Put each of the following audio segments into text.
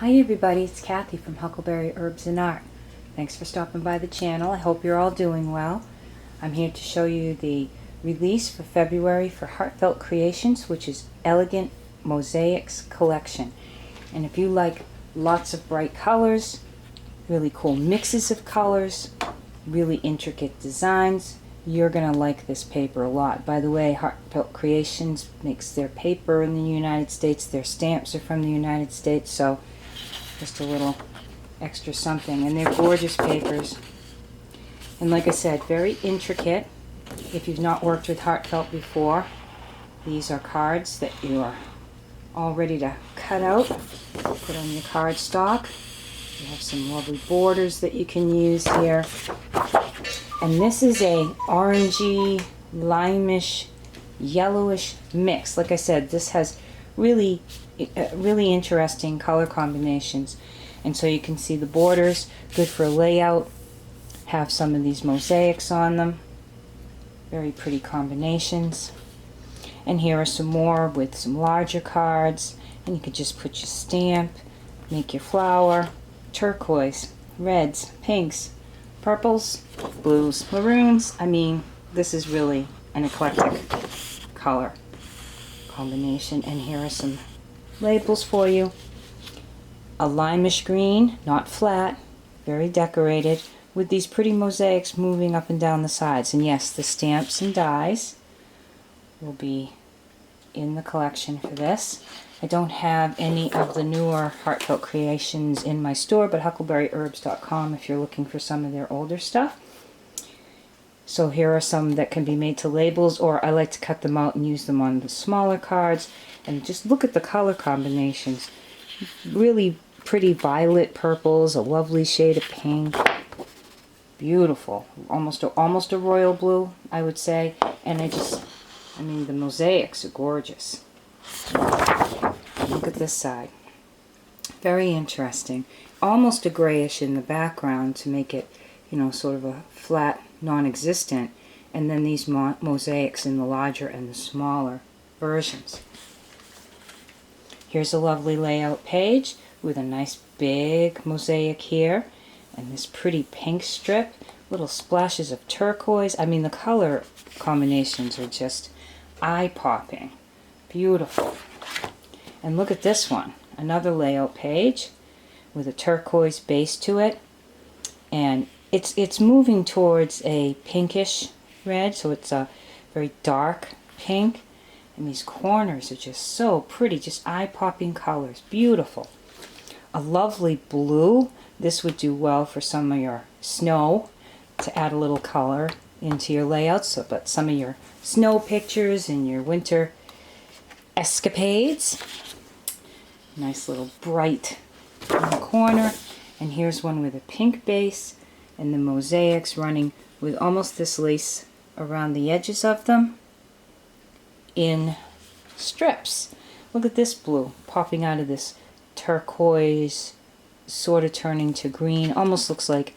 Hi everybody, it's Kathy from Huckleberry Herbs and Art. Thanks for stopping by the channel. I hope you're all doing well. I'm here to show you the release for February for Heartfelt Creations, which is Elegant Mosaics Collection. And if you like lots of bright colors, really cool mixes of colors, really intricate designs, you're going to like this paper a lot. By the way, Heartfelt Creations makes their paper in the United States. Their stamps are from the United States, so just a little extra something. And they're gorgeous papers. And like I said, very intricate. If you've not worked with Heartfelt before, these are cards that you are all ready to cut out, put on your card stock. You have some lovely borders that you can use here. And this is a orangey, limeish, yellowish mix. Like I said, this has really interesting color combinations. And so you can see the borders, good for layout. Have some of these mosaics on them. Very pretty combinations. And here are some more with some larger cards. And you could just put your stamp, make your flower, turquoise, reds, pinks, purples, blues, maroons. I mean, this is really an eclectic color combination. And here are some labels for you. A limeish green, not flat, very decorated, with these pretty mosaics moving up and down the sides. And yes, the stamps and dies will be in the collection for this. I don't have any of the newer Heartfelt Creations in my store, but huckleberryherbs.com if you're looking for some of their older stuff. So here are some that can be made to labels, or I like to cut them out and use them on the smaller cards. And just look at the color combinations. Really pretty violet purples, a lovely shade of pink. Beautiful. Almost a royal blue, I would say. And I mean, the mosaics are gorgeous. Look at this side. Very interesting. Almost a grayish in the background to make it, you know, sort of a flat, non-existent. And then these mosaics in the larger and the smaller versions. Here's a lovely layout page with a nice big mosaic here. And this pretty pink strip. Little splashes of turquoise. I mean, the color combinations are just eye-popping. Beautiful. And look at this one. Another layout page with a turquoise base to it. And it's moving towards a pinkish red, so it's a very dark pink. And these corners are just so pretty, just eye-popping colors. Beautiful. A lovely blue. This would do well for some of your snow, to add a little color into your layouts. So, but some of your snow pictures and your winter escapades. Nice little bright in the corner. And here's one with a pink base and the mosaics running with almost this lace around the edges of them in strips. Look at this blue popping out of this turquoise, sort of turning to green. Almost looks like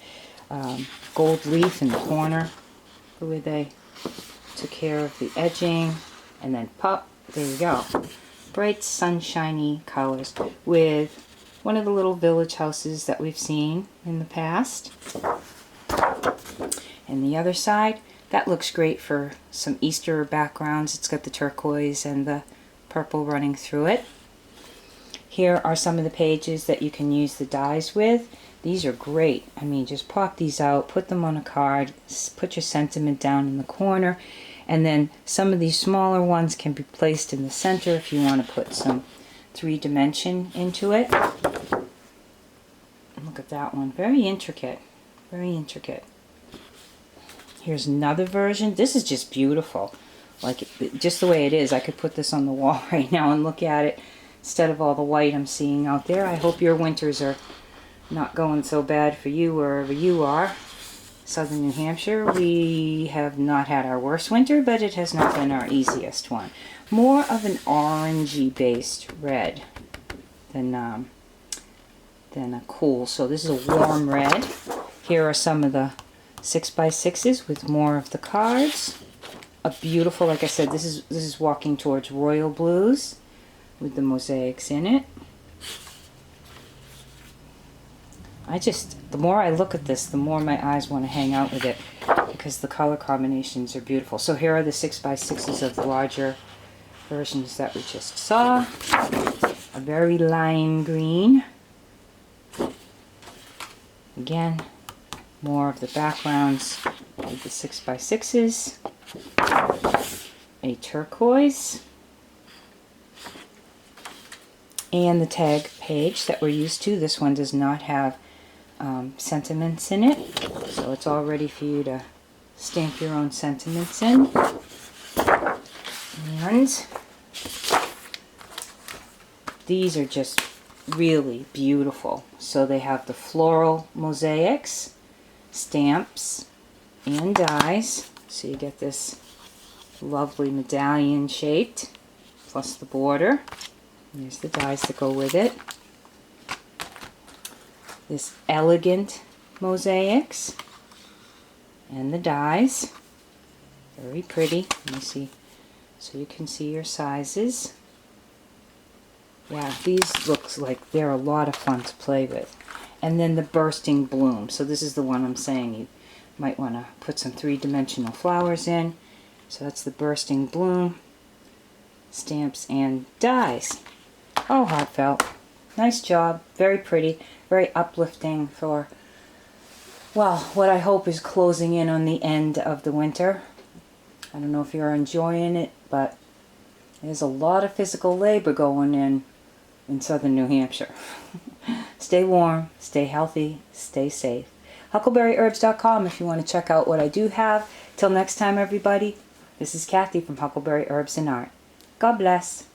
gold leaf in the corner, the way they took care of the edging. And then pop, there you go. Bright sunshiny colors with one of the little village houses that we've seen in the past. And the other side, that looks great for some Easter backgrounds. It's got the turquoise and the purple running through it. Here are some of the pages that you can use the dies with. These are great. I mean, just pop these out, put them on a card, put your sentiment down in the corner, and then some of these smaller ones can be placed in the center if you want to put some 3-dimension into it. Look at that one. Very intricate. Very intricate. Here's another version. This is just beautiful. Like, just the way it is. I could put this on the wall right now and look at it instead of all the white I'm seeing out there. I hope your winters are not going so bad for you wherever you are. Southern New Hampshire, we have not had our worst winter, but it has not been our easiest one. More of an orangey based red than a cool. So this is a warm red. Here are some of the 6x6s with more of the cards. A beautiful, like I said, this is walking towards royal blues with the mosaics in it. the more I look at this, the more my eyes want to hang out with it because the color combinations are beautiful. So here are the 6x6s of the larger versions that we just saw. A very lime green. Again, more of the backgrounds of the 6x6s. A turquoise. And the tag page that we're used to. This one does not have sentiments in it, so it's all ready for you to stamp your own sentiments in. And these are just really beautiful. So they have the floral mosaics, stamps, and dies. So you get this lovely medallion shaped, plus the border. There's the dies that go with it. This elegant mosaics and the dies. Very pretty. Let me see. So you can see your sizes. Yeah, these looks like they're a lot of fun to play with. And then the bursting bloom. So this is the one I'm saying you might want to put some three-dimensional flowers in. So that's the bursting bloom. Stamps and dies. Oh, Heartfelt. Nice job. Very pretty. Very uplifting for, well, what I hope is closing in on the end of the winter. I don't know if you're enjoying it, but there's a lot of physical labor going in southern New Hampshire. Stay warm, stay healthy, stay safe. HuckleberryHerbs.com if you want to check out what I do have. Till next time, everybody, this is Kathy from Huckleberry Herbs and Art. God bless.